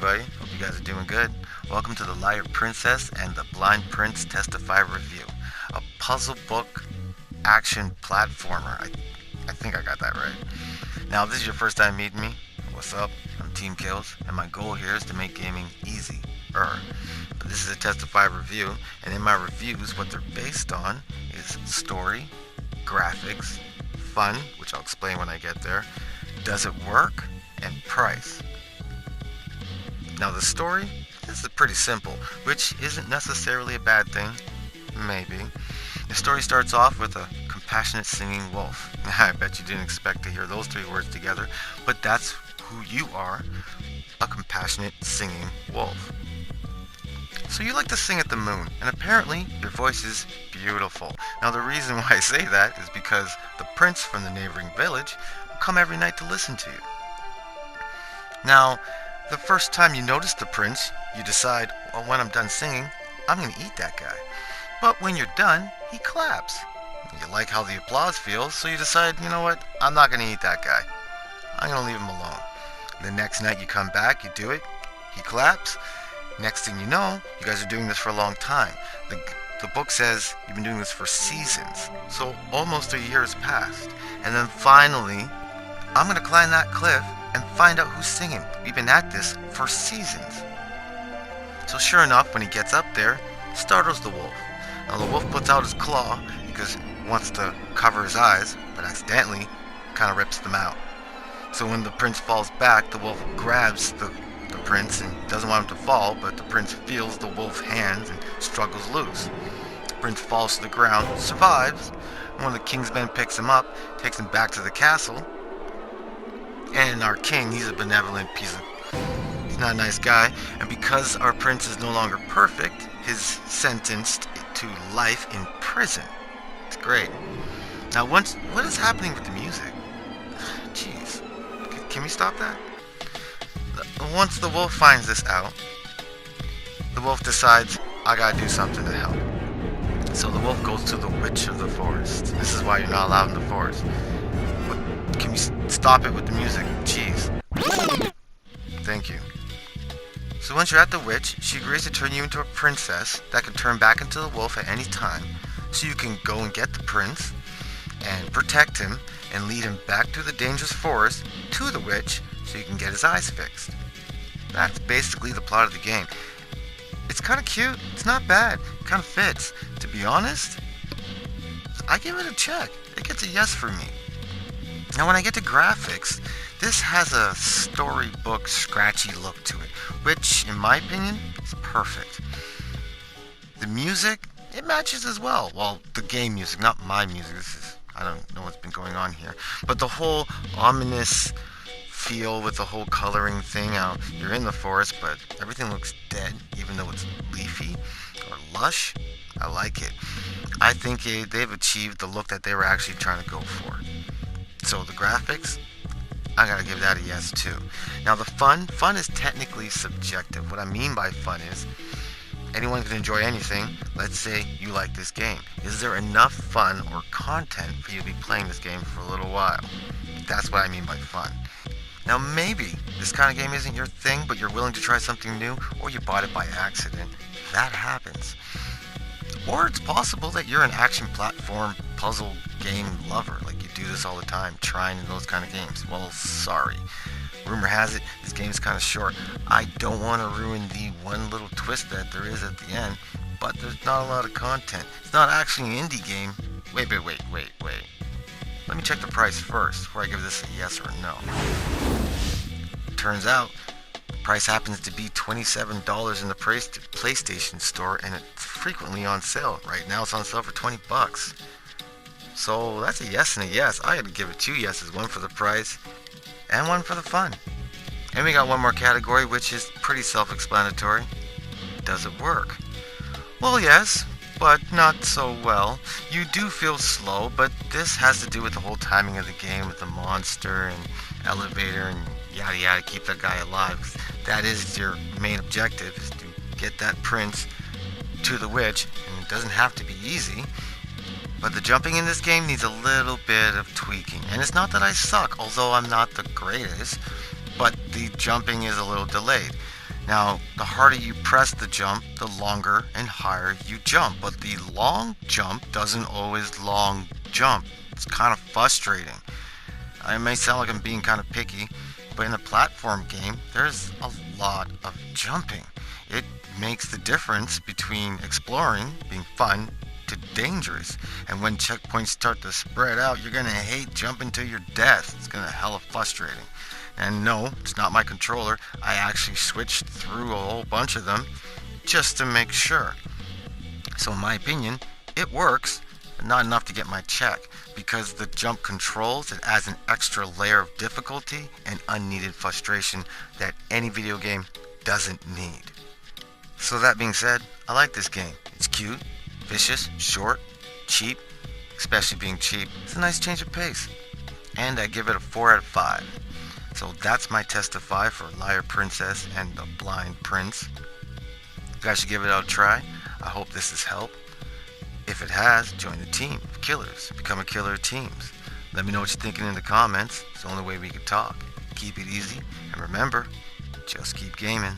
everybody. Hope you guys are doing good. Welcome to the Lair Princess and the Blind Prince Testify Review, a puzzle book action platformer. I think I got that right. Now, if this is your first time meeting me, what's up? I'm Team Kills, and my goal here is to make gaming easy. But this is a Testify review, and in my reviews, what they're based on is story, graphics, fun, which I'll explain when I get there, does it work, and price. Now the story is pretty simple, which isn't necessarily a bad thing. Maybe. The story starts off with a compassionate singing wolf. I bet you didn't expect to hear those three words together, but that's who you are, a compassionate singing wolf. So you like to sing at the moon, and apparently your voice is beautiful. Now the reason why I say that is because the prince from the neighboring village will come every night to listen to you. Now, the first time you notice the prince, you decide, well, when I'm done singing, I'm going to eat that guy. But when you're done, he claps. You like how the applause feels, so you decide, you know what, I'm not going to eat that guy. I'm going to leave him alone. The next night you come back, you do it, he claps. Next thing you know, you guys are doing this for a long time. The book says you've been doing this for seasons, so almost a year has passed. And then finally, I'm going to climb that cliff and find out who's singing. We've been at this for seasons. So sure enough, when he gets up there, startles the wolf. Now the wolf puts out his claw because he wants to cover his eyes, but accidentally kind of rips them out. So when the prince falls back, the wolf grabs the prince and doesn't want him to fall, but the prince feels the wolf's hands and struggles loose. The prince falls to the ground, survives, and one of the king's men picks him up, takes him back to the castle. And our king, he's a benevolent he's not a nice guy, and because our prince is no longer perfect, he's sentenced to life in prison. It's great. Now, what is happening with the music? Jeez, can we stop that? Once the wolf finds this out, the wolf decides, I gotta do something to help. So the wolf goes to the witch of the forest. This is why you're not allowed in the forest. Can we stop it with the music? Jeez. Thank you. So once you're at the witch, she agrees to turn you into a princess that can turn back into the wolf at any time. So you can go and get the prince and protect him and lead him back through the dangerous forest to the witch so you can get his eyes fixed. That's basically the plot of the game. It's kind of cute. It's not bad. It kind of fits. To be honest, I give it a check. It gets a yes for me. Now when I get to graphics, this has a storybook scratchy look to it, which in my opinion is perfect. The music, it matches as well. Well, the game music, not my music. I don't know what's been going on here. But the whole ominous feel with the whole coloring thing, how you're in the forest but everything looks dead even though it's leafy or lush, I like it. I think they've achieved the look that they were actually trying to go for. So the graphics, I gotta give that a yes too. Now the fun is technically subjective. What I mean by fun is anyone can enjoy anything. Let's say you like this game. Is there enough fun or content for you to be playing this game for a little while? That's what I mean by fun. Now maybe this kind of game isn't your thing, but you're willing to try something new, or you bought it by accident. That happens. Or it's possible that you're an action platform puzzle game lover, like you do this all the time, trying in those kind of games. Well, sorry. Rumor has it, this game's kind of short. I don't want to ruin the one little twist that there is at the end, but there's not a lot of content. It's not actually an indie game. Wait. Let me check the price first before I give this a yes or a no. Turns out, the price happens to be $27 in the PlayStation Store, and it's frequently on sale. Right now it's on sale for $20. So that's a yes and a yes. I had to give it two yeses, one for the price and one for the fun. And we got one more category, which is pretty self-explanatory. Does it work? Well, yes, but not so well. You do feel slow, but this has to do with the whole timing of the game with the monster and elevator and yada yada, keep that guy alive. 'Cause that is your main objective, is to get that prince to the witch, and it doesn't have to be easy. But the jumping in this game needs a little bit of tweaking. And it's not that I suck, although I'm not the greatest, but the jumping is a little delayed. Now, the harder you press the jump, the longer and higher you jump. But the long jump doesn't always long jump. It's kind of frustrating. I may sound like I'm being kind of picky, but in a platform game, there's a lot of jumping. It makes the difference between exploring, being fun, to dangerous. And when checkpoints start to spread out, you're gonna hate jumping to your death. It's gonna hella frustrating. And no, it's not my controller. I actually switched through a whole bunch of them just to make sure. So in my opinion, it works, but not enough to get my check. Because the jump controls, it adds an extra layer of difficulty and unneeded frustration that any video game doesn't need. So that being said, I like this game. It's cute, vicious, short, cheap. Especially being cheap, it's a nice change of pace. And I give it a 4 out of 5. So that's my test of 5 for Lair Princess and the Blind Prince. You guys should give it a try. I hope this has helped. If it has, join the team of killers. Become a killer of teams. Let me know what you're thinking in the comments. It's the only way we can talk. Keep it easy, and remember, just keep gaming.